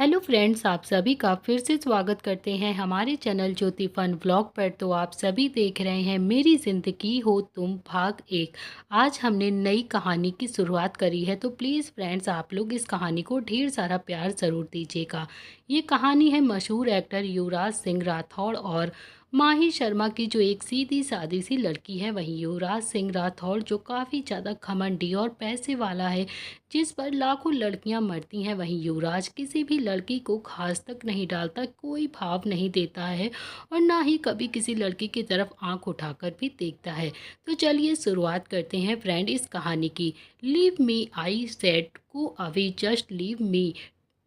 Hello friends, आप सभी का फिर से स्वागत करते हैं हमारे चैनल ज्योति फन व्लॉग पर। तो आप सभी देख रहे हैं मेरी ज़िंदगी हो तुम भाग एक। आज हमने नई कहानी की शुरुआत करी है, तो प्लीज़ फ्रेंड्स आप लोग इस कहानी को ढेर सारा प्यार ज़रूर दीजिएगा। ये कहानी है मशहूर एक्टर युवराज सिंह राठौड़ और माही शर्मा की, जो एक सीधी सादी सी लड़की है। वहीं युवराज सिंह राठौड़ जो काफ़ी ज़्यादा घमंडी और पैसे वाला है, जिस पर लाखों लड़कियां मरती हैं। वहीं युवराज किसी भी लड़की को घास तक नहीं डालता, कोई भाव नहीं देता है और ना ही कभी किसी लड़की की तरफ आंख उठाकर भी देखता है। तो चलिए शुरुआत करते हैं फ्रेंड इस कहानी की। Leave me I said go away, just leave me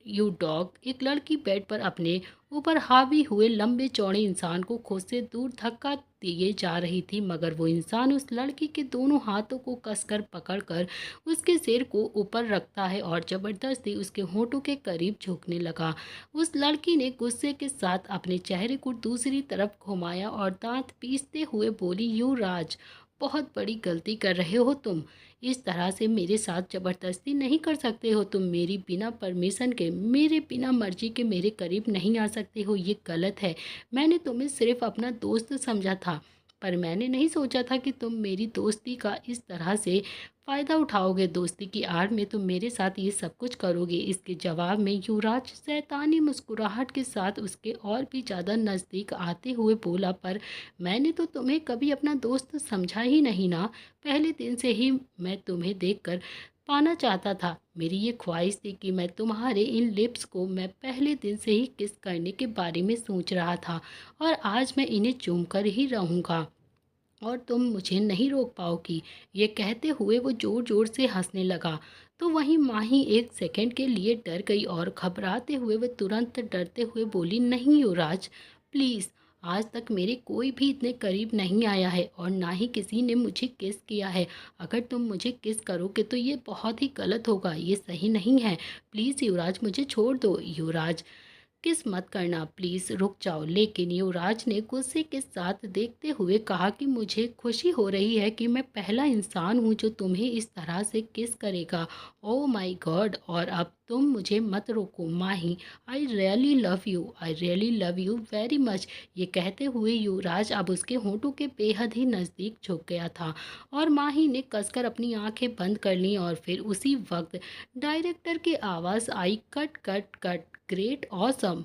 you dog. एक लड़की बेड पर अपने ऊपर हावी हुए लंबे चौड़े इंसान को खुद से दूर धक्का दिए जा रही थी, मगर वो इंसान उस लड़की के दोनों हाथों को कसकर पकड़कर उसके सिर को ऊपर रखता है और जबरदस्ती उसके होंठों के करीब झुकने लगा। उस लड़की ने गुस्से के साथ अपने चेहरे को दूसरी तरफ घुमाया और दांत पीसते हुए बोली, युवराज, बहुत बड़ी गलती कर रहे हो तुम। इस तरह से मेरे साथ ज़बरदस्ती नहीं कर सकते हो। तुम मेरी बिना परमिशन के, मेरे बिना मर्जी के मेरे करीब नहीं आ सकते हो। ये गलत है। मैंने तुम्हें सिर्फ अपना दोस्त समझा था, पर मैंने नहीं सोचा था कि तुम मेरी दोस्ती का इस तरह से फ़ायदा उठाओगे। दोस्ती की आड़ में तुम मेरे साथ ये सब कुछ करोगे। इसके जवाब में युवराज शैतानी मुस्कुराहट के साथ उसके और भी ज़्यादा नज़दीक आते हुए बोला, पर मैंने तो तुम्हें कभी अपना दोस्त समझा ही नहीं ना। पहले दिन से ही मैं तुम्हें देखकर पाना चाहता था। मेरी ये ख्वाहिश थी कि मैं तुम्हारे इन लिप्स को मैं पहले दिन से ही किस करने के बारे में सोच रहा था, और आज मैं इन्हें चूम कर ही रहूँगा और तुम मुझे नहीं रोक पाओगी। ये कहते हुए वो जोर जोर से हंसने लगा। तो वहीं माही एक सेकंड के लिए डर गई और घबराते हुए वह तुरंत डरते हुए बोली, नहीं युवराज, प्लीज़। आज तक मेरे कोई भी इतने करीब नहीं आया है और ना ही किसी ने मुझे किस किया है। अगर तुम मुझे किस करोगे तो ये बहुत ही गलत होगा, ये सही नहीं है। प्लीज़ युवराज, मुझे छोड़ दो। युवराज, किस मत करना, प्लीज़ रुक जाओ। लेकिन युवराज ने गुस्से के साथ देखते हुए कहा कि मुझे खुशी हो रही है कि मैं पहला इंसान हूँ जो तुम्हें इस तरह से किस करेगा। ओह माय गॉड, और अब तुम मुझे मत रोको Mahi. I really love you, I really love you very much. ये कहते हुए युवराज अब उसके होंठों के बेहद ही नज़दीक झुक गया था और माही ने कसकर अपनी आंखें बंद कर लीं। और फिर उसी वक्त डायरेक्टर की आवाज़ आई, cut cut cut, great, awesome.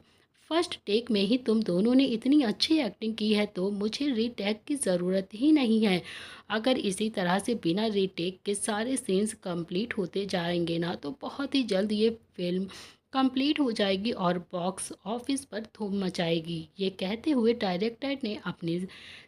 First take में ही तुम दोनों ने इतनी अच्छी एक्टिंग की है तो मुझे रीटेक की ज़रूरत ही नहीं है। अगर इसी तरह से बिना रीटेक के सारे सीन्स कंप्लीट होते जाएंगे ना, तो बहुत ही जल्द ये फिल्म कंप्लीट हो जाएगी और बॉक्स ऑफिस पर धूम मचाएगी। ये कहते हुए डायरेक्टर ने अपने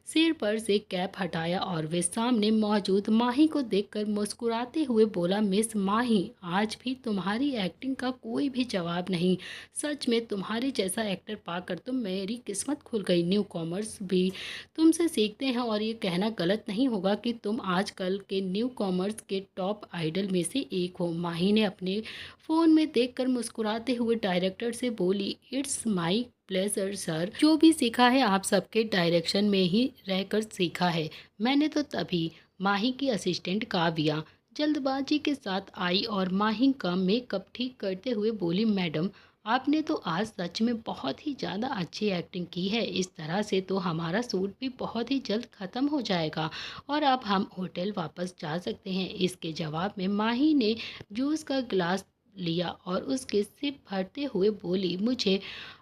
सिर पर से कैप हटाया और वे सामने मौजूद माही को देखकर मुस्कुराते हुए बोला, मिस माही, आज भी तुम्हारी एक्टिंग का कोई भी जवाब नहीं। सच में तुम्हारे जैसा एक्टर पाकर तो मेरी किस्मत खुल गई। न्यू कॉमर्स भी तुमसे सीखते हैं और ये कहना गलत नहीं होगा कि तुम आजकल के न्यू कॉमर्स के टॉप आइडल में से एक हो। माही ने अपने फ़ोन में देखकर मुस्कुराते हुए डायरेक्टर से बोली, इट्स माई प्लेजर सर। जो भी सीखा है आप सबके डायरेक्शन में ही रहकर सीखा है। मैंने तो तभी माही की असिस्टेंट काव्या जल्दबाजी के साथ आई और माही का मेकअप ठीक करते हुए बोली, मैडम, आपने तो आज सच में बहुत ही ज़्यादा अच्छी एक्टिंग की है। इस तरह से तो हमारा सूट भी बहुत ही जल्द ख़त्म हो जाएगा और अब हम होटल वापस जा सकते हैं। इसके जवाब में माही ने जूस का गिलास लिया और उसके सिप भरते हुए बोली, मुझे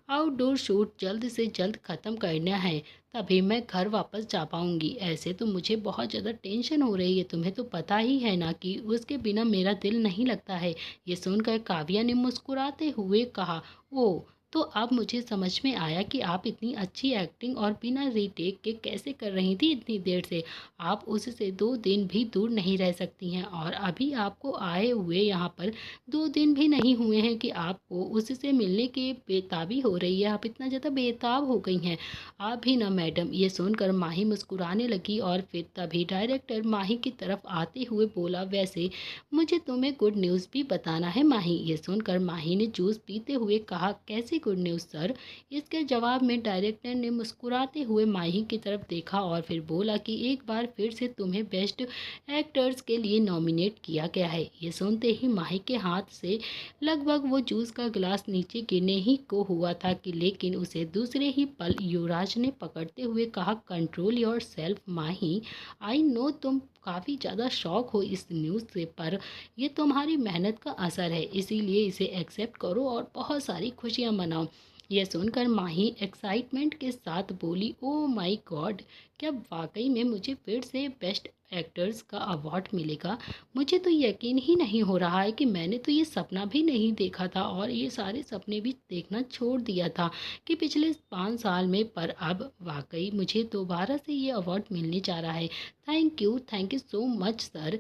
आउटडोर शूट जल्द से जल्द ख़त्म करना है, तभी मैं घर वापस जा पाऊंगी। ऐसे तो मुझे बहुत ज़्यादा टेंशन हो रही है, तुम्हें तो पता ही है ना कि उसके बिना मेरा दिल नहीं लगता है। ये सुनकर काव्या ने मुस्कुराते हुए कहा, ओ, तो अब मुझे समझ में आया कि आप इतनी अच्छी एक्टिंग और बिना रीटेक के कैसे कर रही थी इतनी देर से। आप उससे 2 दिन भी दूर नहीं रह सकती हैं और अभी आपको आए हुए यहाँ पर 2 दिन भी नहीं हुए हैं कि आपको उससे मिलने की बेताबी हो रही है। आप इतना ज़्यादा बेताब हो गई हैं। आप भी ना मैडम। ये सुनकर माही मुस्कुराने लगी और फिर तभी डायरेक्टर माही की तरफ आते हुए बोला, वैसे मुझे तुम्हें गुड न्यूज़ भी बताना है माही। ये सुनकर माही ने जूस पीते हुए कहा, कैसी गुड न्यूज़ सर। इसके जवाब में डायरेक्टर ने मुस्कुराते हुए माही की तरफ देखा और फिर बोला कि एक बार फिर से तुम्हें बेस्ट एक्टर्स के लिए नॉमिनेट किया गया है। ये सुनते ही माही के हाथ से लगभग वो जूस का गिलास नीचे गिरने ही को हुआ था कि लेकिन उसे दूसरे ही पल युवराज ने पकड़ते हुए कहा, control your self Mahi. I know तुम काफ़ी ज़्यादा शौक हो इस न्यूज़ से, पर ये तुम्हारी मेहनत का असर है, इसीलिए इसे एक्सेप्ट करो और बहुत सारी खुशियाँ मनाओ। यह सुनकर माही एक्साइटमेंट के साथ बोली, ओ माय गॉड, क्या वाकई में मुझे फिर से बेस्ट एक्टर्स का अवार्ड मिलेगा? मुझे तो यकीन ही नहीं हो रहा है कि मैंने तो ये सपना भी नहीं देखा था और ये सारे सपने भी देखना छोड़ दिया था कि पिछले 5 साल में, पर अब वाकई मुझे दोबारा से ये अवार्ड मिलने जा रहा है। Thank you so much sir.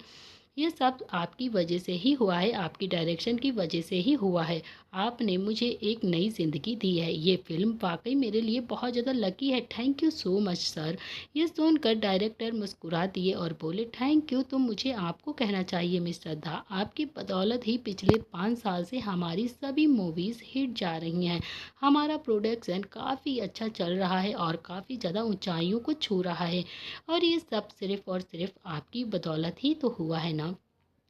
ये सब आपकी वजह से ही हुआ है, आपकी डायरेक्शन की वजह से ही हुआ है। आपने मुझे एक नई ज़िंदगी दी है। ये फ़िल्म वाक़ई मेरे लिए बहुत ज़्यादा लकी है। Thank you so much sir. ये सुनकर डायरेक्टर मुस्कुरा दिए और बोले, थैंक यू तो मुझे आपको कहना चाहिए मिस श्रद्धा। आपकी बदौलत ही पिछले 5 साल से हमारी सभी मूवीज़ हिट जा रही हैं। हमारा प्रोडक्शन काफ़ी अच्छा चल रहा है और काफ़ी ज़्यादा ऊंचाइयों को छू रहा है, और ये सब सिर्फ़ और सिर्फ़ आपकी बदौलत ही तो हुआ है ना।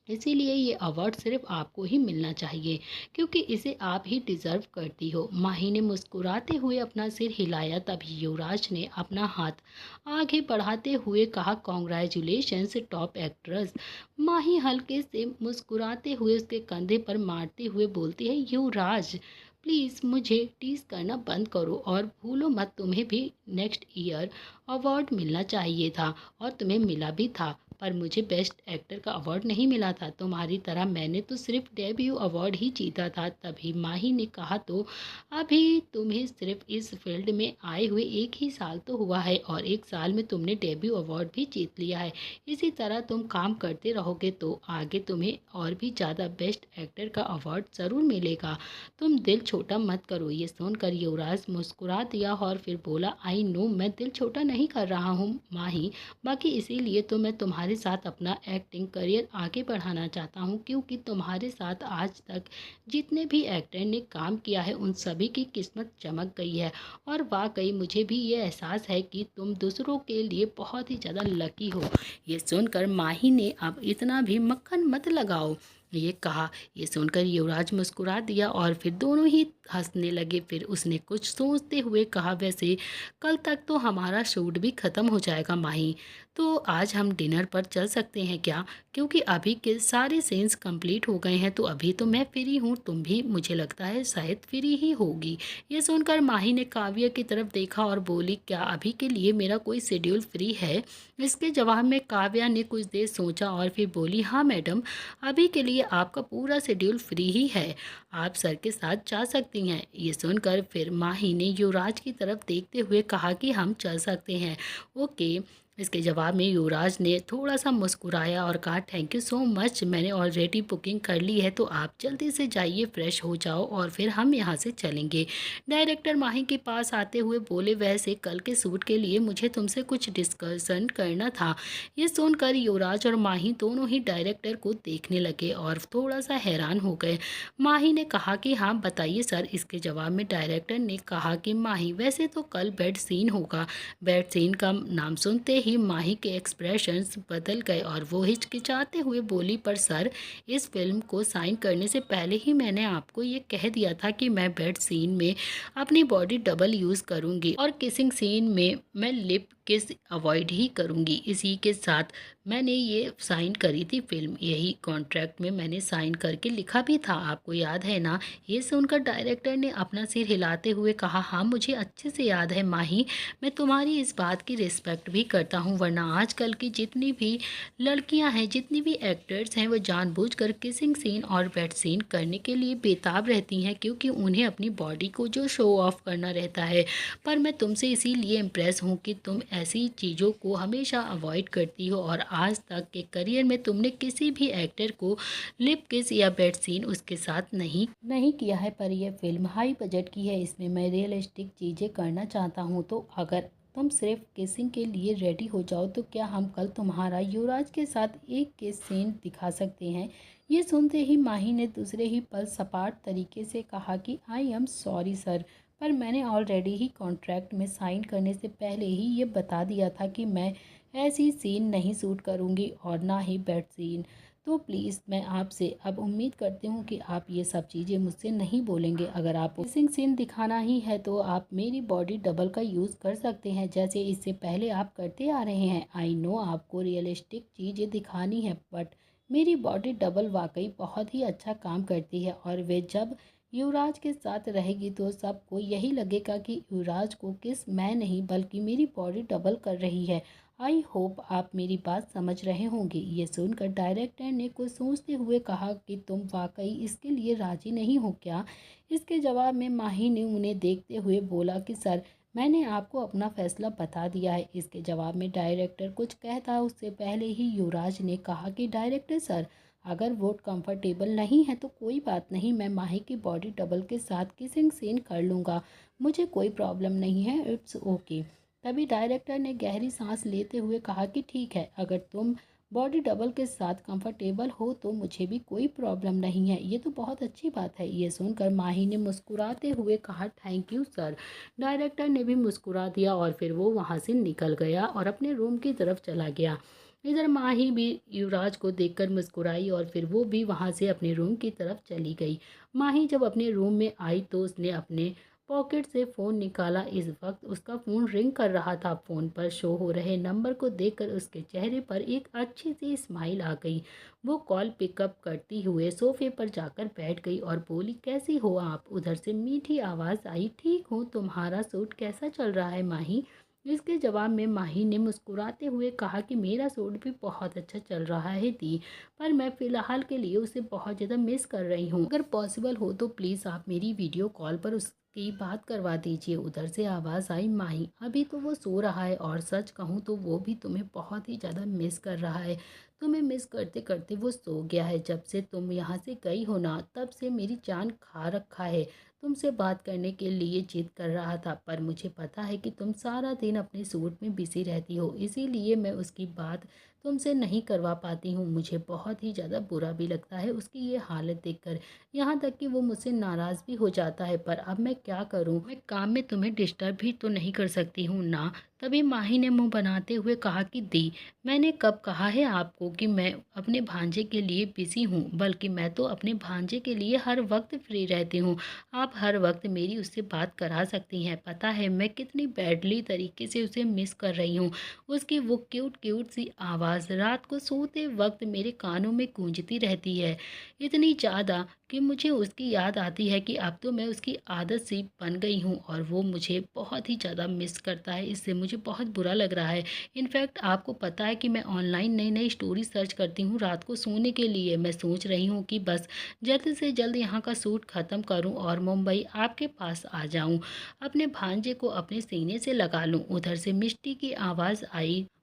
इसीलिए ये अवार्ड सिर्फ आपको ही मिलना चाहिए, क्योंकि इसे आप ही डिज़र्व करती हो। माही ने मुस्कुराते हुए अपना सिर हिलाया। तभी युवराज ने अपना हाथ आगे बढ़ाते हुए कहा, कॉन्ग्रेचुलेशंस टॉप एक्ट्रेस। माही हल्के से मुस्कुराते हुए उसके कंधे पर मारते हुए बोलती है, युवराज प्लीज़ मुझे टीज़ करना बंद करो और भूलो मत, तुम्हें भी नेक्स्ट ईयर अवार्ड मिलना चाहिए था और तुम्हें मिला भी था, पर मुझे बेस्ट एक्टर का अवार्ड नहीं मिला था। तुम्हारी तरह मैंने तो सिर्फ डेब्यू अवार्ड ही जीता था। तभी माही ने कहा, तो अभी तुम्हें सिर्फ इस फील्ड में आए हुए 1 ही साल तो हुआ है और 1 साल में तुमने डेब्यू अवार्ड भी जीत लिया है। इसी तरह तुम काम करते रहोगे तो आगे तुम्हें और भी ज़्यादा बेस्ट एक्टर का अवार्ड ज़रूर मिलेगा। तुम दिल छोटा मत करो। ये सुनकर युवराज मुस्कुरा दिया और फिर बोला, आई नो मैं दिल छोटा नहीं कर रहा हूँ माही, बाकी इसीलिए तो मैं तुम्हारे साथ अपना एक्टिंग करियर आगे बढ़ाना चाहता हूँ, क्योंकि तुम्हारे साथ आज तक जितने भी एक्टर ने काम किया है उन सभी की किस्मत चमक गई है, और वाकई मुझे भी ये एहसास है कि तुम दूसरों के लिए बहुत ही ज़्यादा लकी हो। ये सुनकर माही ने, अब इतना भी मक्खन मत लगाओ, ये कहा। ये सुनकर युवराज मुस्कुरा दिया और फिर दोनों ही हंसने लगे। फिर उसने कुछ सोचते हुए कहा, वैसे कल तक तो हमारा शूट भी ख़त्म हो जाएगा माही, तो आज हम डिनर पर चल सकते हैं क्या? क्योंकि अभी के सारे सीन्स कंप्लीट हो गए हैं, तो अभी तो मैं फ्री हूँ, तुम भी मुझे लगता है शायद फ्री ही होगी। ये सुनकर माही ने काव्या की तरफ देखा और बोली, क्या अभी के लिए मेरा कोई शेड्यूल फ्री है? इसके जवाब में काव्या ने कुछ देर सोचा और फिर बोली, हाँ मैडम, अभी के लिए आपका पूरा शेड्यूल फ्री ही है, आप सर के साथ जा सकती हैं। ये सुनकर फिर माही ने युवराज की तरफ देखते हुए कहा कि हम चल सकते हैं, ओके। इसके जवाब में युवराज ने थोड़ा सा मुस्कुराया और कहा, थैंक यू सो मच, मैंने ऑलरेडी बुकिंग कर ली है, तो आप जल्दी से जाइए, फ्रेश हो जाओ और फिर हम यहाँ से चलेंगे। डायरेक्टर माही के पास आते हुए बोले, वैसे कल के शूट के लिए मुझे तुमसे कुछ डिस्कशन करना था। ये सुनकर युवराज और माही दोनों ही डायरेक्टर को देखने लगे और थोड़ा सा हैरान हो गए। माही ने कहा कि हाँ बताइए सर। इसके जवाब में डायरेक्टर ने कहा कि माही, वैसे तो कल बेड सीन होगा। बेड सीन का नाम सुनते ही माही के एक्सप्रेशंस बदल गए और वो हिचकिचाते हुए बोली, पर सर, इस फिल्म को साइन करने से पहले ही मैंने आपको ये कह दिया था कि मैं बेड सीन में अपनी बॉडी डबल यूज़ करूँगी और किसिंग सीन में मैं लिप किस अवॉइड ही करूँगी। इसी के साथ मैंने ये साइन करी थी फिल्म, यही कॉन्ट्रैक्ट में मैंने साइन करके लिखा भी था, आपको याद है ना? ये सुनकर डायरेक्टर ने अपना सिर हिलाते हुए कहा, हाँ मुझे अच्छे से याद है माही, मैं तुम्हारी इस बात की रिस्पेक्ट भी करता हूँ, वरना आजकल की जितनी भी लड़कियां हैं, जितनी भी एक्टर्स हैं, वो जानबूझकर किसिंग सीन और बेड सीन करने के लिए बेताब रहती हैं, क्योंकि उन्हें अपनी बॉडी को जो शो ऑफ करना रहता है। पर मैं तुमसे इसीलिए इम्प्रेस हूँ कि तुम ऐसी चीज़ों को हमेशा अवॉइड करती हो और आज तक के करियर में तुमने किसी भी एक्टर को लिप किस या बेड सीन उसके साथ नहीं किया है। पर यह फिल्म हाई बजट की है, इसमें मैं रियलिस्टिक चीज़ें करना चाहता हूँ, तो अगर तुम सिर्फ किसिंग के लिए रेडी हो जाओ तो क्या हम कल तुम्हारा युवराज के साथ एक किस सीन दिखा सकते हैं। ये सुनते ही माही ने दूसरे ही पल सपाट तरीके से कहा कि आई एम सॉरी सर, पर मैंने ऑलरेडी ही कॉन्ट्रैक्ट में साइन करने से पहले ही ये बता दिया था कि मैं ऐसी सीन नहीं शूट करूँगी और ना ही बेड सीन। तो प्लीज़ मैं आपसे अब उम्मीद करती हूँ कि आप ये सब चीज़ें मुझसे नहीं बोलेंगे। अगर आपको किसिंग सीन दिखाना ही है तो आप मेरी बॉडी डबल का यूज़ कर सकते हैं, जैसे इससे पहले आप करते आ रहे हैं। आई नो आपको रियलिस्टिक चीज़ें दिखानी है, बट मेरी बॉडी डबल वाकई बहुत ही अच्छा काम करती है और वे जब युवराज के साथ रहेगी तो सबको यही लगेगा कि युवराज को किस मैं नहीं बल्कि मेरी बॉडी डबल कर रही है। आई होप आप मेरी बात समझ रहे होंगे। ये सुनकर डायरेक्टर ने कुछ सोचते हुए कहा कि तुम वाकई इसके लिए राजी नहीं हो क्या। इसके जवाब में माही ने उन्हें देखते हुए बोला कि सर, मैंने आपको अपना फैसला बता दिया है। इसके जवाब में डायरेक्टर कुछ कहता उससे पहले ही युवराज ने कहा कि डायरेक्टर सर, अगर वो कंफर्टेबल नहीं है तो कोई बात नहीं, मैं माही की बॉडी डबल के साथ किसिंग सीन कर लूँगा, मुझे कोई प्रॉब्लम नहीं है, इट्स ओके। तभी डायरेक्टर ने गहरी सांस लेते हुए कहा कि ठीक है, अगर तुम बॉडी डबल के साथ कंफर्टेबल हो तो मुझे भी कोई प्रॉब्लम नहीं है, ये तो बहुत अच्छी बात है। ये सुनकर माही ने मुस्कुराते हुए कहा थैंक यू सर। डायरेक्टर ने भी मुस्कुरा दिया और फिर वो वहाँ से निकल गया और अपने रूम की तरफ चला गया। इधर माही भी युवराज को देखकर मुस्कुराई और फिर वो भी वहाँ से अपने रूम की तरफ चली गई। माही जब अपने रूम में आई तो उसने अपने पॉकेट से फ़ोन निकाला। इस वक्त उसका फ़ोन रिंग कर रहा था। फ़ोन पर शो हो रहे नंबर को देखकर उसके चेहरे पर एक अच्छी सी स्माइल आ गई। वो कॉल पिकअप करती हुए सोफे पर जाकर बैठ गई और बोली कैसी हो आप। उधर से मीठी आवाज़ आई ठीक हूँ, तुम्हारा सूट कैसा चल रहा है माही। इसके जवाब में माही ने मुस्कुराते हुए कहा कि मेरा सूट भी बहुत अच्छा चल रहा है दी, पर मैं फ़िलहाल के लिए उसे बहुत ज़्यादा मिस कर रही हूँ। अगर पॉसिबल हो तो प्लीज़ आप मेरी वीडियो कॉल पर उसकी बात करवा दीजिए। उधर से आवाज़ आई माही, अभी तो वो सो रहा है और सच कहूँ तो वो भी तुम्हें बहुत ही ज़्यादा मिस कर रहा है। तुम्हें मिस करते करते वो सो गया है। जब से तुम यहाँ से गई हो ना तब से मेरी जान खा रखा है। तुमसे बात करने के लिए जिद कर रहा था, पर मुझे पता है कि तुम सारा दिन अपने सूट में बिजी रहती हो, इसीलिए मैं उसकी बात तुमसे नहीं करवा पाती हूँ। मुझे बहुत ही ज़्यादा बुरा भी लगता है उसकी ये हालत देखकर, यहाँ तक कि वो मुझसे नाराज़ भी हो जाता है, पर अब मैं क्या करूँ। मैं काम में तुम्हें डिस्टर्ब भी तो नहीं कर सकती हूँ ना। तभी माही ने मुंह बनाते हुए कहा कि दी, मैंने कब कहा है आपको कि मैं अपने भांजे के लिए बिजी हूँ, बल्कि मैं तो अपने भांजे के लिए हर वक्त फ्री रहती हूँ। आप हर वक्त मेरी उससे बात करा सकती हैं। पता है मैं कितनी बैडली तरीके से उसे मिस कर रही हूँ। उसकी वो क्यूट क्यूट सी आवाज़ रात को सोते वक्त मेरे कानों में गूंजती रहती है, इतनी ज़्यादा कि मुझे उसकी याद आती है कि अब तो मैं उसकी आदत सी बन गई हूँ और वो मुझे बहुत ही ज़्यादा मिस करता है। इससे मुझे बहुत बुरा लग रहा है। इनफैक्ट आपको पता है कि मैं ऑनलाइन नई नई स्टोरी सर्च करती हूँ रात को सोने के लिए। मैं सोच रही हूँ कि बस जल्द से जल्द यहाँ का सूट ख़त्म करूँ और मुंबई आपके पास आ जाऊँ, अपने भांजे को अपने सीने से लगा लूँ। उधर से मिष्टी की आवाज़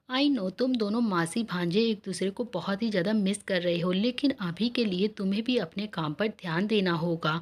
आई नो तुम दोनों मासी भांजे एक दूसरे को बहुत ही ज़्यादा मिस कर रहे हो, लेकिन अभी के लिए तुम्हें भी अपने काम पर ध्यान देना होगा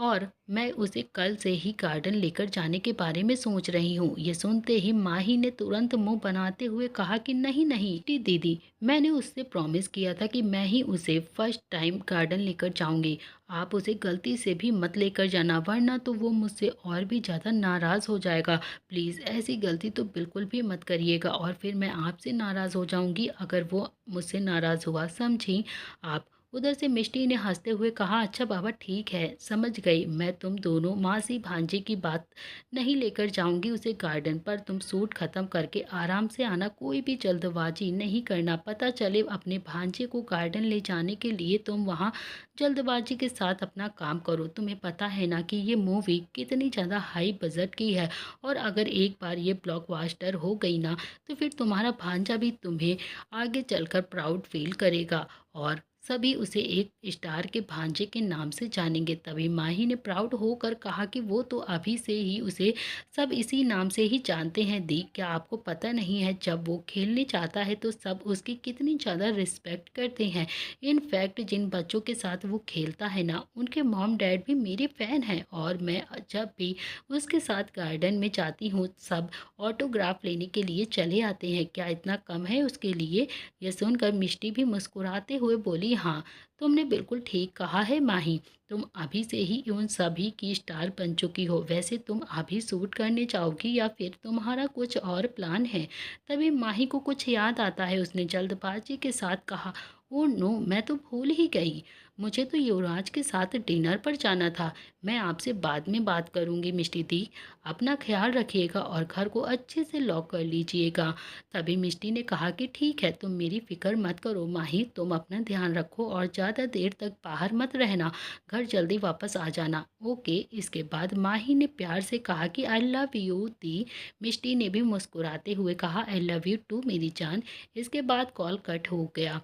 और मैं उसे कल से ही गार्डन लेकर जाने के बारे में सोच रही हूँ। ये सुनते ही माही ने तुरंत मुंह बनाते हुए कहा कि नहीं नहीं दीदी, मैंने उससे प्रॉमिस किया था कि मैं ही उसे फर्स्ट टाइम गार्डन लेकर जाऊंगी। आप उसे गलती से भी मत लेकर जाना, वरना तो वो मुझसे और भी ज़्यादा नाराज़ हो जाएगा। प्लीज़ ऐसी गलती तो बिल्कुल भी मत करिएगा और फिर मैं आपसे नाराज़ हो जाऊंगी अगर वो मुझसे नाराज़ हुआ, समझी आप। उधर से मिष्टी ने हंसते हुए कहा अच्छा बाबा ठीक है, समझ गई। मैं तुम दोनों मासी भांजे की बात नहीं लेकर जाऊंगी उसे गार्डन पर। तुम सूट ख़त्म करके आराम से आना, कोई भी जल्दबाजी नहीं करना। पता चले अपने भांजे को गार्डन ले जाने के लिए तुम वहाँ जल्दबाजी के साथ अपना काम करो। तुम्हें पता है ना कि ये मूवी कितनी ज़्यादा हाई बजट की है और अगर एक बार ये ब्लॉकबस्टर हो गई ना तो फिर तुम्हारा भांजा भी तुम्हें आगे चलकर प्राउड फील करेगा। और सभी उसे एक स्टार के भांजे के नाम से जानेंगे। तभी माही ने प्राउड होकर कहा कि वो तो अभी से ही उसे सब इसी नाम से ही जानते हैं दी। क्या आपको पता नहीं है जब वो खेलने चाहता है तो सब उसकी कितनी ज़्यादा रिस्पेक्ट करते हैं। इनफैक्ट जिन बच्चों के साथ वो खेलता है ना, उनके मॉम डैड भी मेरे फ़ैन हैं और मैं जब भी उसके साथ गार्डन में जाती हूँ सब ऑटोग्राफ लेने के लिए चले आते हैं। क्या इतना कम है उसके लिए? यह सुनकर मिष्टी भी मुस्कुराते हुए बोली, हाँ, तुमने बिल्कुल ठीक कहा है माही। तुम अभी से ही उन सभी की स्टार बन चुकी हो। वैसे तुम अभी शूट करने जाओगी या फिर तुम्हारा कुछ और प्लान है? तभी माही को कुछ याद आता है। उसने जल्दबाजी के साथ कहा, ओह नो, मैं तो भूल ही गई। मुझे तो युवराज के साथ डिनर पर जाना था। मैं आपसे बाद में बात करूंगी मिष्टी दी। अपना ख्याल रखिएगा और घर को अच्छे से लॉक कर लीजिएगा। तभी मिष्टी ने कहा कि ठीक है, तुम मेरी फ़िक्र मत करो माही, तुम अपना ध्यान रखो और ज़्यादा देर तक बाहर मत रहना, घर जल्दी वापस आ जाना, ओके। इसके बाद माही ने प्यार से कहा कि आई लव यू दी। मिष्टी ने भी मुस्कुराते हुए कहा, आई लव यू टू मेरी जान। इसके बाद कॉल कट हो गया।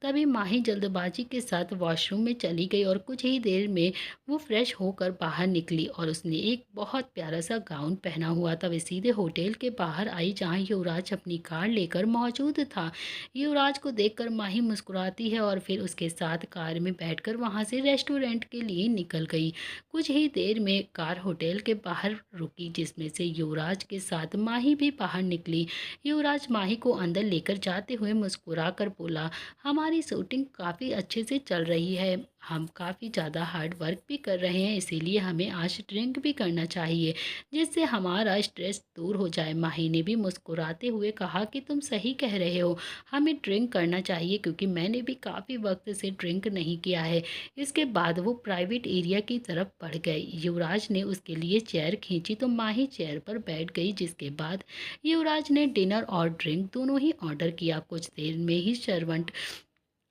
तभी माही जल्दबाजी के साथ वॉशरूम में चली गई और कुछ ही देर में वो फ्रेश होकर बाहर निकली और उसने एक बहुत प्यारा सा गाउन पहना हुआ था। वे सीधे होटल के बाहर आई जहाँ युवराज अपनी कार लेकर मौजूद था। युवराज को देखकर माही मुस्कुराती है और फिर उसके साथ कार में बैठकर वहाँ से रेस्टोरेंट के लिए निकल गई। कुछ ही देर में कार होटल के बाहर रुकी जिसमें से युवराज के साथ माही भी बाहर निकली। युवराज माही को अंदर लेकर जाते हुए मुस्कुरा कर बोला, हमारी शूटिंग काफ़ी अच्छे से चल रही है। हम काफ़ी ज़्यादा हार्ड वर्क भी कर रहे हैं, इसीलिए हमें आज ड्रिंक भी करना चाहिए जिससे हमारा स्ट्रेस दूर हो जाए। माही ने भी मुस्कुराते हुए कहा कि तुम सही कह रहे हो, हमें ड्रिंक करना चाहिए क्योंकि मैंने भी काफ़ी वक्त से ड्रिंक नहीं किया है। इसके बाद वो प्राइवेट एरिया की तरफ बढ़ गए। युवराज ने उसके लिए चेयर खींची तो माही चेयर पर बैठ गई। जिसके बाद युवराज ने डिनर और ड्रिंक दोनों ही ऑर्डर किया। कुछ देर में ही सर्वेंट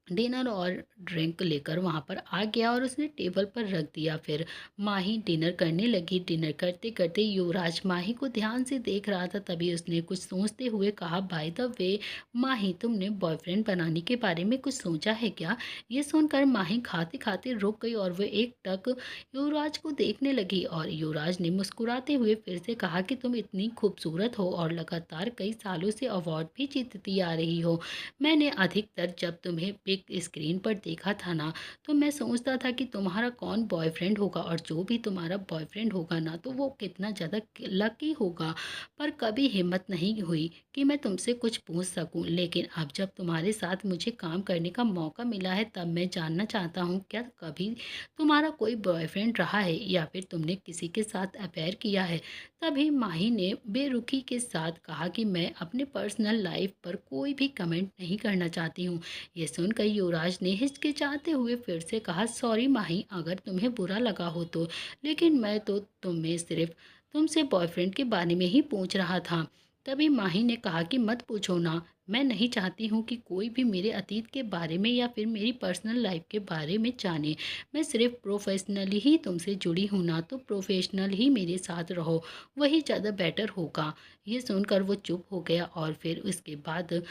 डिनर और ड्रिंक लेकर वहाँ पर आ गया और उसने टेबल पर रख दिया। फिर माही डिनर करने लगी। डिनर करते करते युवराज माही को ध्यान से देख रहा था। तभी उसने कुछ सोचते हुए कहा, बाय द वे माही, तुमने बॉयफ्रेंड बनाने के बारे में कुछ सोचा है क्या? ये सुनकर माही खाते खाते रुक गई और वह एक टक युवराज को देखने लगी और युवराज ने मुस्कुराते हुए फिर से कहा कि तुम इतनी खूबसूरत हो और लगातार कई सालों से अवार्ड भी जीतती आ रही हो। मैंने अधिकतर जब तुम्हें बिग स्क्रीन पर देखा था ना, तो मैं सोचता था कि तुम्हारा कौन बॉयफ्रेंड होगा और जो भी तुम्हारा बॉयफ्रेंड होगा ना, तो वो कितना ज़्यादा लकी होगा। पर कभी हिम्मत नहीं हुई कि मैं तुमसे कुछ पूछ सकूं। लेकिन अब जब तुम्हारे साथ मुझे काम करने का मौका मिला है तब मैं जानना चाहता हूं, क्या कभी तुम्हारा कोई बॉयफ्रेंड रहा है या फिर तुमने किसी के साथ अफेयर किया है? तभी माही ने बेरुखी के साथ कहा कि मैं अपने पर्सनल लाइफ पर कोई भी कमेंट नहीं करना चाहती हूँ। ये सुनकर युवराज ने हिचकिचाते हुए फिर से कहा, सॉरी माही, अगर तुम्हें बुरा लगा हो तो, लेकिन मैं तो तुम्हें सिर्फ तुमसे बॉयफ्रेंड के बारे में ही पूछ रहा था। तभी माही ने कहा कि मत पूछो ना, मैं नहीं चाहती हूँ कि कोई भी मेरे अतीत के बारे में या फिर मेरी पर्सनल लाइफ के बारे में जाने। मैं सिर्फ प्रोफेशनली ही तुमसे जुड़ी हूँ ना, तो प्रोफेशनल ही मेरे साथ रहो, वही ज़्यादा बेटर होगा। ये सुनकर वो चुप हो गया और फिर उसके बाद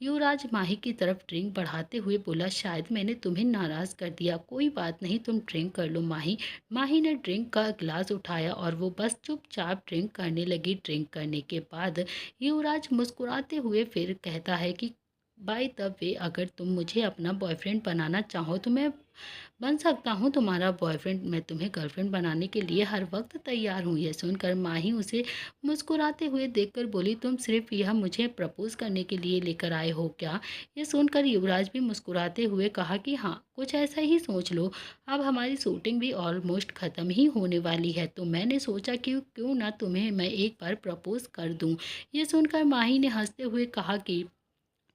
युवराज माही की तरफ ड्रिंक बढ़ाते हुए बोला, शायद मैंने तुम्हें नाराज़ कर दिया, कोई बात नहीं, तुम ड्रिंक कर लो माही। माही ने ड्रिंक का ग्लास उठाया और वो बस चुपचाप ड्रिंक करने लगी। ड्रिंक करने के बाद युवराज मुस्कुराते हुए फिर कहता है कि बाय द वे, अगर तुम मुझे अपना बॉयफ्रेंड बनाना चाहो तो मैं बन सकता हूँ तुम्हारा बॉयफ्रेंड। मैं तुम्हें गर्लफ्रेंड बनाने के लिए हर वक्त तैयार हूँ। यह सुनकर माही उसे मुस्कुराते हुए देखकर बोली, तुम सिर्फ यह मुझे प्रपोज करने के लिए लेकर आए हो क्या? यह सुनकर युवराज भी मुस्कुराते हुए कहा कि हाँ, कुछ ऐसा ही सोच लो। अब हमारी शूटिंग भी ऑलमोस्ट ख़त्म ही होने वाली है, तो मैंने सोचा कि क्यों ना तुम्हें मैं एक बार प्रपोज कर दूँ। यह सुनकर माही ने हंसते हुए कहा कि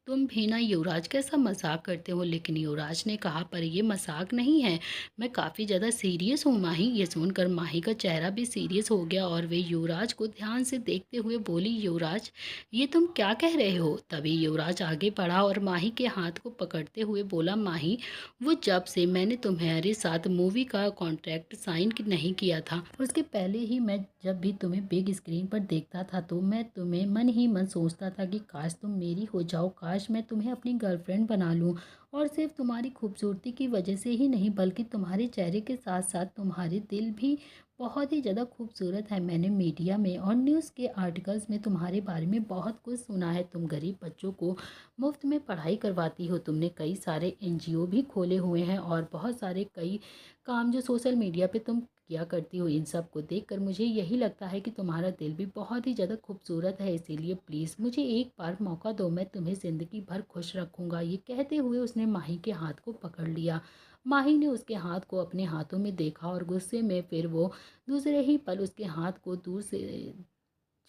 तुम भी ना युवराज, कैसा मजाक करते हो? लेकिन युवराज ने कहा, पर ये मजाक नहीं है, मैं काफ़ी ज़्यादा सीरियस हूँ माही। ये सुनकर माही का चेहरा भी सीरियस हो गया और वे युवराज को ध्यान से देखते हुए बोली, युवराज, ये तुम क्या कह रहे हो? तभी युवराज आगे बढ़ा और माही के हाथ को पकड़ते हुए बोला, माही, वो जब से मैंने तुम्हारे साथ मूवी का कॉन्ट्रैक्ट साइन नहीं किया था, उसके पहले ही मैं जब भी तुम्हें बिग स्क्रीन पर देखता था तो मैं तुम्हें मन ही मन सोचता था कि काश तुम मेरी हो जाओ, काश काश मैं तुम्हें अपनी गर्लफ्रेंड बना लूं, और सिर्फ तुम्हारी खूबसूरती की वजह से ही नहीं बल्कि तुम्हारे चेहरे के साथ साथ तुम्हारे दिल भी बहुत ही ज़्यादा खूबसूरत है। मैंने मीडिया में और न्यूज़ के आर्टिकल्स में तुम्हारे बारे में बहुत कुछ सुना है। तुम गरीब बच्चों को मुफ्त में पढ़ाई करवाती हो, तुमने कई सारे एनजीओ भी खोले हुए हैं और बहुत सारे कई काम जो सोशल मीडिया पे तुम किया करती हो। इन सब को देखकर मुझे यही लगता है कि तुम्हारा दिल भी बहुत ही ज़्यादा खूबसूरत है। इसीलिए प्लीज़ मुझे एक बार मौका दो, मैं तुम्हें ज़िंदगी भर खुश रखूँगा। ये कहते हुए उसने माही के हाथ को पकड़ लिया। माही ने उसके हाथ को अपने हाथों में देखा और गुस्से में फिर वो दूसरे ही पल उसके हाथ को दूर से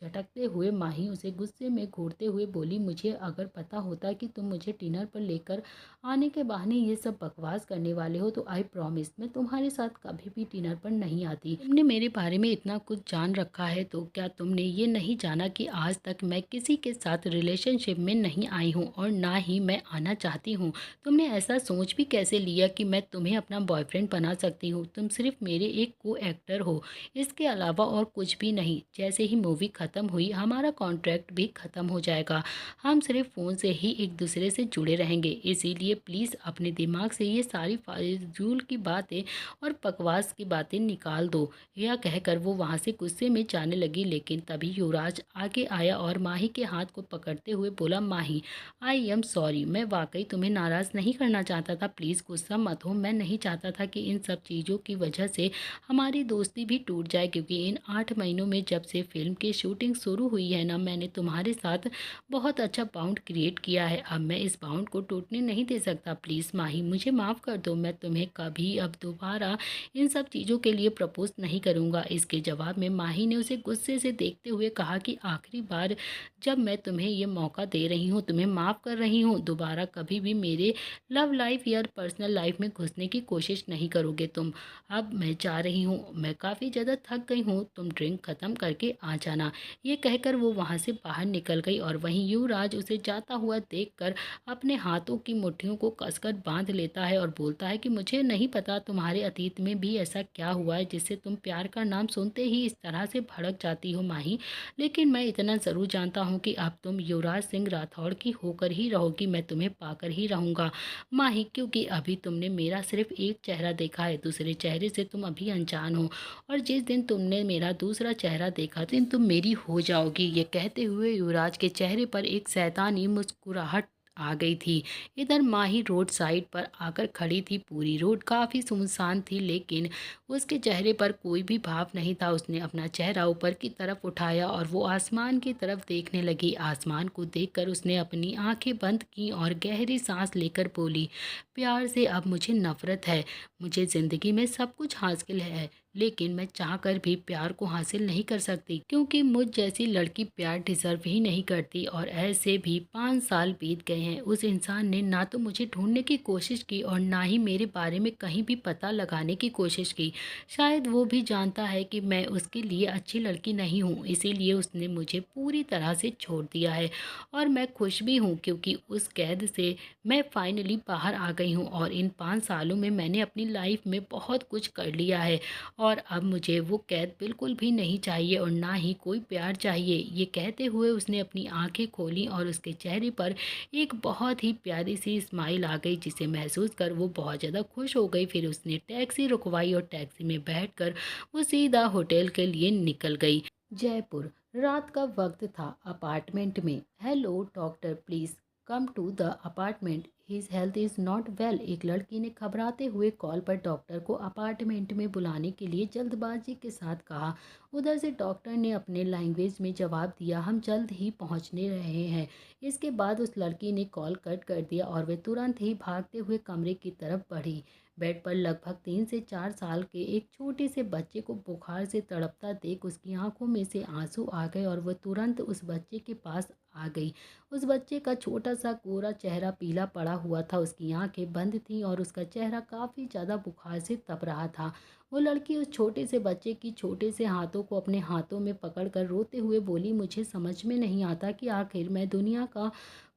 झटकते हुए माही उसे गुस्से में घूरते हुए बोली, मुझे अगर पता होता कि तुम मुझे डिनर पर लेकर आने के बहाने ये सब बकवास करने वाले हो तो आई प्रॉमिस मैं तुम्हारे साथ कभी भी डिनर पर नहीं आती। तुमने मेरे बारे में इतना कुछ जान रखा है तो क्या तुमने ये नहीं जाना कि आज तक मैं किसी के साथ रिलेशनशिप में नहीं आई हूँ और ना ही मैं आना चाहती हूँ। तुमने ऐसा सोच भी कैसे लिया कि मैं तुम्हें अपना बॉयफ्रेंड बना सकती हूँ? तुम सिर्फ मेरे एक को एक्टर हो, इसके अलावा और कुछ भी नहीं। जैसे ही मूवी ख़त्म हुई हमारा कॉन्ट्रैक्ट भी ख़त्म हो जाएगा। हम सिर्फ फ़ोन से ही एक दूसरे से जुड़े रहेंगे। इसीलिए प्लीज़ अपने दिमाग से ये सारी फाजूल की बातें और बकवास की बातें निकाल दो। यह कहकर वो वहाँ से गुस्से में जाने लगी, लेकिन तभी युवराज आगे आया और माही के हाथ को पकड़ते हुए बोला, माही आई एम सॉरी, मैं वाकई तुम्हें नाराज़ नहीं करना चाहता था, प्लीज़ गुस्सा मत हो। मैं नहीं चाहता था कि इन सब चीज़ों की वजह से हमारी दोस्ती भी टूट जाए, क्योंकि इन 8 महीनों में जब से फिल्म की शूटिंग शुरू हुई है ना, मैंने तुम्हारे साथ बहुत अच्छा बाउंड क्रिएट किया है। अब मैं इस बाउंड को टूटने नहीं दे सकता। प्लीज़ माही मुझे माफ़ कर दो, मैं तुम्हें कभी अब दोबारा इन सब चीज़ों के लिए प्रपोज नहीं करूँगा। इसके जवाब में माही ने उसे गुस्से से देखते हुए कहा कि आखिरी बार जब मैं तुम्हें ये मौका दे रही हूँ, तुम्हें माफ़ कर रही हूँ, दोबारा कभी भी मेरे लव लाइफ या पर्सनल लाइफ में घुसने की कोशिश नहीं करोगे तुम। अब मैं जा रही हूँ, मैं काफ़ी ज़्यादा थक गई हूँ, तुम ड्रिंक ख़त्म करके आ जाना। ये कहकर वो वहाँ से बाहर निकल गई और वहीं युवराज उसे जाता हुआ देखकर अपने हाथों की मुट्ठियों को कसकर बांध लेता है और बोलता है कि मुझे नहीं पता तुम्हारे अतीत में भी ऐसा क्या हुआ है जिससे तुम प्यार का नाम सुनते ही इस तरह से भड़क जाती हो माही, लेकिन मैं इतना ज़रूर जानता हूँ कि अब तुम युवराज सिंह राठौड़ की होकर ही रहोगी, मैं तुम्हें पाकर ही रहूँगा माही, क्योंकि अभी तुमने मेरा सिर्फ एक चेहरा देखा है, दूसरे चेहरे से तुम अभी अनजान हो, और जिस दिन तुमने मेरा दूसरा चेहरा देखा दिन तुम मेरी हो जाओगी। ये कहते हुए युवराज के चेहरे पर एक शैतानी मुस्कुराहट आ गई थी। इधर माही रोड साइड पर आकर खड़ी थी। पूरी रोड काफ़ी सुनसान थी, लेकिन उसके चेहरे पर कोई भी भाव नहीं था। उसने अपना चेहरा ऊपर की तरफ उठाया और वो आसमान की तरफ देखने लगी। आसमान को देखकर उसने अपनी आंखें बंद की और गहरी सांस लेकर बोली, प्यार से अब मुझे नफरत है। मुझे ज़िंदगी में सब कुछ हासिल है, लेकिन मैं चाहकर भी प्यार को हासिल नहीं कर सकती, क्योंकि मुझ जैसी लड़की प्यार डिजर्व ही नहीं करती। और ऐसे भी 5 साल बीत गए हैं। उस इंसान ने ना तो मुझे ढूंढने की कोशिश की और ना ही मेरे बारे में कहीं भी पता लगाने की कोशिश की। शायद वो भी जानता है कि मैं उसके लिए अच्छी लड़की नहीं हूँ, इसीलिए उसने मुझे पूरी तरह से छोड़ दिया है। और मैं खुश भी हूँ, क्योंकि उस कैद से मैं फाइनली बाहर आ गई हूँ और इन 5 सालों में मैंने अपनी लाइफ में बहुत कुछ कर लिया है और अब मुझे वो कैद बिल्कुल भी नहीं चाहिए और ना ही कोई प्यार चाहिए। ये कहते हुए उसने अपनी आंखें खोली और उसके चेहरे पर एक बहुत ही प्यारी सी स्माइल आ गई, जिसे महसूस कर वो बहुत ज़्यादा खुश हो गई। फिर उसने टैक्सी रुकवाई और टैक्सी में बैठकर वो सीधा होटल के लिए निकल गई। जयपुर, रात का वक्त था। अपार्टमेंट में, hello doctor, please come to the apartment, his health is not well. एक लड़की ने घबराते हुए कॉल पर डॉक्टर को अपार्टमेंट में बुलाने के लिए जल्दबाजी के साथ कहा। उधर से डॉक्टर ने अपने लैंग्वेज में जवाब दिया, हम जल्द ही पहुंचने रहे हैं। इसके बाद उस लड़की ने कॉल कट कर दिया और वे तुरंत ही भागते हुए कमरे की तरफ बढ़ी। बेड पर लगभग 3 से 4 साल के एक छोटे से बच्चे को बुखार से तड़पता देख उसकी आंखों में से आंसू आ गए और वह तुरंत उस बच्चे के पास आ गई। उस बच्चे का छोटा सा गोरा चेहरा पीला पड़ा हुआ था, उसकी आंखें बंद थीं और उसका चेहरा काफ़ी ज़्यादा बुखार से तप रहा था। वो लड़की उस छोटे से बच्चे की छोटे से हाथों को अपने हाथों में पकड़कर रोते हुए बोली, मुझे समझ में नहीं आता कि आखिर मैं दुनिया का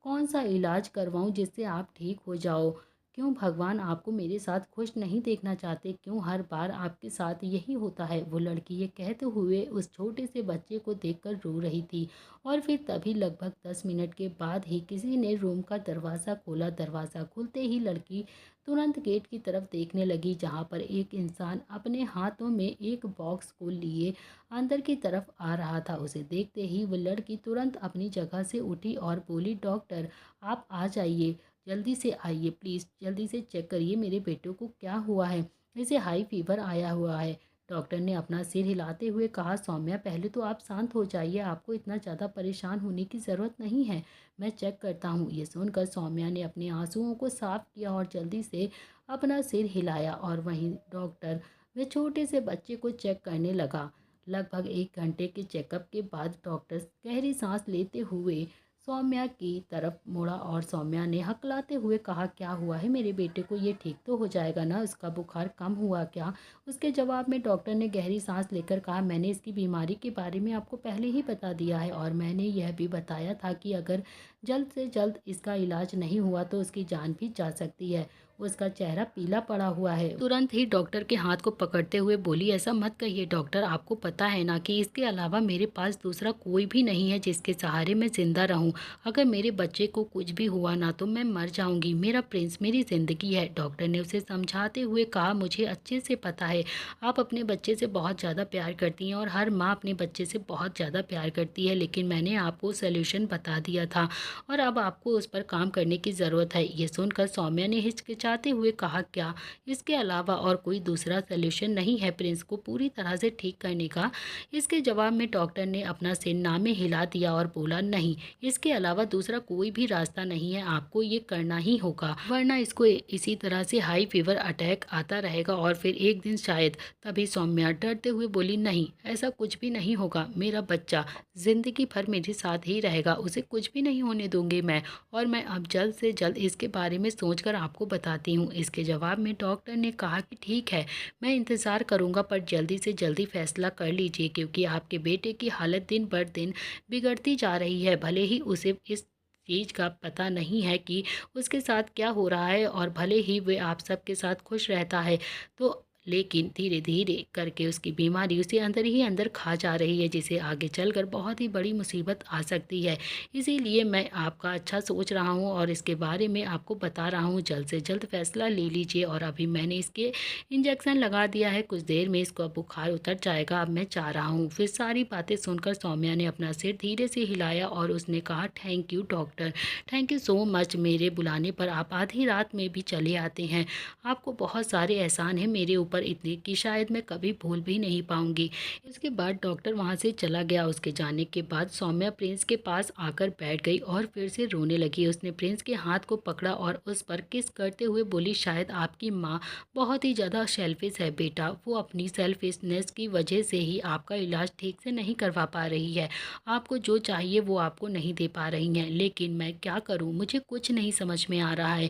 कौन सा इलाज करवाऊं जिससे आप ठीक हो जाओ। क्यों भगवान आपको मेरे साथ खुश नहीं देखना चाहते? क्यों हर बार आपके साथ यही होता है? वो लड़की ये कहते हुए उस छोटे से बच्चे को देखकर रो रही थी। और फिर तभी लगभग 10 मिनट के बाद ही किसी ने रूम का दरवाज़ा खोला। दरवाज़ा खुलते ही लड़की तुरंत गेट की तरफ देखने लगी, जहाँ पर एक इंसान अपने हाथों में एक बॉक्स को लिए अंदर की तरफ आ रहा था। उसे देखते ही वो लड़की तुरंत अपनी जगह से उठी और बोली, डॉक्टर आप आ जाइए, जल्दी से आइए प्लीज़, जल्दी से चेक करिए मेरे बेटे को क्या हुआ है, इसे हाई फीवर आया हुआ है। डॉक्टर ने अपना सिर हिलाते हुए कहा, सौम्या पहले तो आप शांत हो जाइए, आपको इतना ज़्यादा परेशान होने की ज़रूरत नहीं है, मैं चेक करता हूँ। ये सुनकर सौम्या ने अपने आंसुओं को साफ किया और जल्दी से अपना सिर हिलाया और वहीं डॉक्टर वे छोटे से बच्चे को चेक करने लगा। लगभग 1 घंटे के चेकअप के बाद डॉक्टर गहरी सांस लेते हुए सौम्या की तरफ मुड़ा और सौम्या ने हकलाते हुए कहा, क्या हुआ है मेरे बेटे को? ये ठीक तो हो जाएगा ना? उसका बुखार कम हुआ क्या? उसके जवाब में डॉक्टर ने गहरी सांस लेकर कहा, मैंने इसकी बीमारी के बारे में आपको पहले ही बता दिया है और मैंने यह भी बताया था कि अगर जल्द से जल्द इसका इलाज नहीं हुआ तो उसकी जान भी जा सकती है। उसका चेहरा पीला पड़ा हुआ है। तुरंत ही डॉक्टर के हाथ को पकड़ते हुए बोली, ऐसा मत कहिए डॉक्टर, आपको पता है ना कि इसके अलावा मेरे पास दूसरा कोई भी नहीं है जिसके सहारे मैं जिंदा रहूं। अगर मेरे बच्चे को कुछ भी हुआ ना तो मैं मर जाऊंगी। मेरा प्रिंस मेरी ज़िंदगी है। डॉक्टर ने उसे समझाते हुए कहा, मुझे अच्छे से पता है आप अपने बच्चे से बहुत ज़्यादा प्यार करती हैं और हर माँ अपने बच्चे से बहुत ज़्यादा प्यार करती है, लेकिन मैंने आपको सोल्यूशन बता दिया था और अब आपको उस पर काम करने की ज़रूरत है। ये सुनकर सौम्या ने हिचकिचाते हुए कहा, क्या इसके अलावा और कोई दूसरा सोल्यूशन नहीं है प्रिंस को पूरी तरह से ठीक करने का? इसके जवाब में डॉक्टर ने अपना सिर ना में हिला दिया और बोला, नहीं, इसके अलावा दूसरा कोई भी रास्ता नहीं है, आपको ये करना ही होगा, वरना इसको इसी तरह से हाई फीवर अटैक आता रहेगा और फिर एक दिन शायद। तभी सौम्या डरते हुए बोली, नहीं, ऐसा कुछ भी नहीं होगा, मेरा बच्चा जिंदगी भर मेरे साथ ही रहेगा, उसे कुछ भी नहीं होने दूंगी मैं, और मैं अब जल्द से जल्द इसके बारे में सोचकर आपको बताती हूँ। इसके जवाब में डॉक्टर ने कहा कि ठीक है, मैं इंतज़ार करूँगा, पर जल्दी से जल्दी फैसला कर लीजिए क्योंकि आपके बेटे की हालत दिन बर दिन बिगड़ती जा रही है। भले ही उसे इस चीज़ का पता नहीं है कि उसके साथ क्या हो रहा है और भले ही वे आप सबके साथ खुश रहता है, तो लेकिन धीरे धीरे करके उसकी बीमारी उसे अंदर ही अंदर खा जा रही है, जिसे आगे चलकर बहुत ही बड़ी मुसीबत आ सकती है। इसीलिए मैं आपका अच्छा सोच रहा हूँ और इसके बारे में आपको बता रहा हूँ, जल्द से जल्द फैसला ले लीजिए। और अभी मैंने इसके इंजेक्शन लगा दिया है, कुछ देर में इसका बुखार उतर जाएगा, अब मैं जा रहा हूँ। फिर सारी बातें सुनकर सौम्या ने अपना सिर धीरे से हिलाया और उसने कहा, thank you doctor, thank you so much, मेरे बुलाने पर आप आधी रात में भी चले आते हैं। आपको बहुत सारे एहसान हैं मेरे ऊपर, इतने कि शायद मैं कभी भूल भी नहीं पाऊंगी। इसके बाद डॉक्टर वहां से चला गया। उसके जाने के बाद सौम्या प्रिंस के पास आकर बैठ गई और फिर से रोने लगी। उसने प्रिंस के हाथ को पकड़ा और उस पर किस करते हुए बोली, शायद आपकी माँ बहुत ही ज़्यादा सेल्फिश है बेटा, वो अपनी सेल्फिशनेस की वजह से ही आपका इलाज ठीक से नहीं करवा पा रही है, आपको जो चाहिए वो आपको नहीं दे पा रही हैं, लेकिन मैं क्या करूँ, मुझे कुछ नहीं समझ में आ रहा है।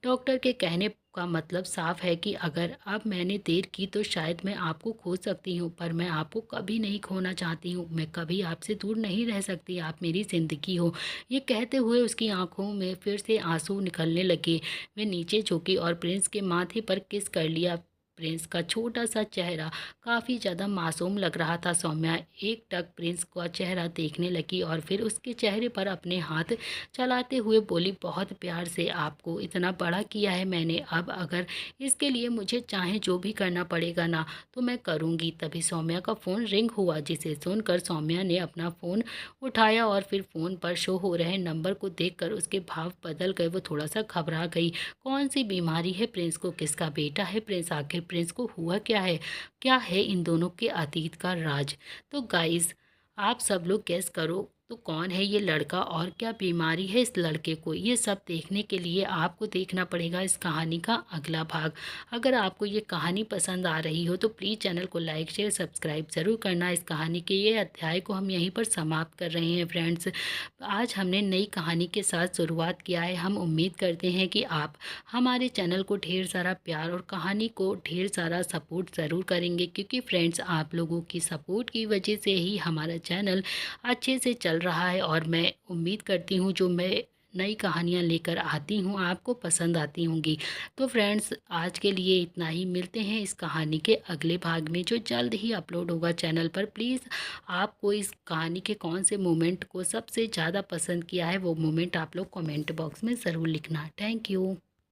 डॉक्टर के कहने का मतलब साफ है कि अगर अब मैंने देर की तो शायद मैं आपको खो सकती हूँ, पर मैं आपको कभी नहीं खोना चाहती हूँ, मैं कभी आपसे दूर नहीं रह सकती, आप मेरी ज़िंदगी हो। ये कहते हुए उसकी आंखों में फिर से आंसू निकलने लगे। वे नीचे झुकी और प्रिंस के माथे पर किस कर लिया। प्रिंस का छोटा सा चेहरा काफ़ी ज़्यादा मासूम लग रहा था। सौम्या एक टक प्रिंस का चेहरा देखने लगी और फिर उसके चेहरे पर अपने हाथ चलाते हुए बोली, बहुत प्यार से आपको इतना बड़ा किया है मैंने, अब अगर इसके लिए मुझे चाहे जो भी करना पड़ेगा ना तो मैं करूँगी। तभी सौम्या का फ़ोन रिंग हुआ, जिसे सुनकर सौम्या ने अपना फ़ोन उठाया और फिर फ़ोन पर शो हो रहे नंबर को देखकर उसके भाव बदल गए। वो थोड़ा सा घबरा गई। कौन सी बीमारी है प्रिंस को? किसका बेटा है प्रिंस? आखिर प्रिंस को हुआ क्या है? क्या है इन दोनों के अतीत का राज? तो गाइज, आप सब लोग गेस करो तो कौन है ये लड़का और क्या बीमारी है इस लड़के को? ये सब देखने के लिए आपको देखना पड़ेगा इस कहानी का अगला भाग। अगर आपको ये कहानी पसंद आ रही हो तो प्लीज़ चैनल को लाइक शेयर सब्सक्राइब ज़रूर करना। इस कहानी के ये अध्याय को हम यहीं पर समाप्त कर रहे हैं फ्रेंड्स। आज हमने नई कहानी के साथ शुरुआत किया है। हम उम्मीद करते हैं कि आप हमारे चैनल को ढेर सारा प्यार और कहानी को ढेर सारा सपोर्ट ज़रूर करेंगे, क्योंकि फ्रेंड्स आप लोगों की सपोर्ट की वजह से ही हमारा चैनल अच्छे से चल रहा है। और मैं उम्मीद करती हूँ जो मैं नई कहानियाँ लेकर आती हूँ, आपको पसंद आती होंगी। तो फ्रेंड्स, आज के लिए इतना ही। मिलते हैं इस कहानी के अगले भाग में, जो जल्द ही अपलोड होगा चैनल पर। प्लीज़ आपको इस कहानी के कौन से मोमेंट को सबसे ज़्यादा पसंद किया है, वो मोमेंट आप लोग कमेंट बॉक्स में ज़रूर लिखना। Thank you.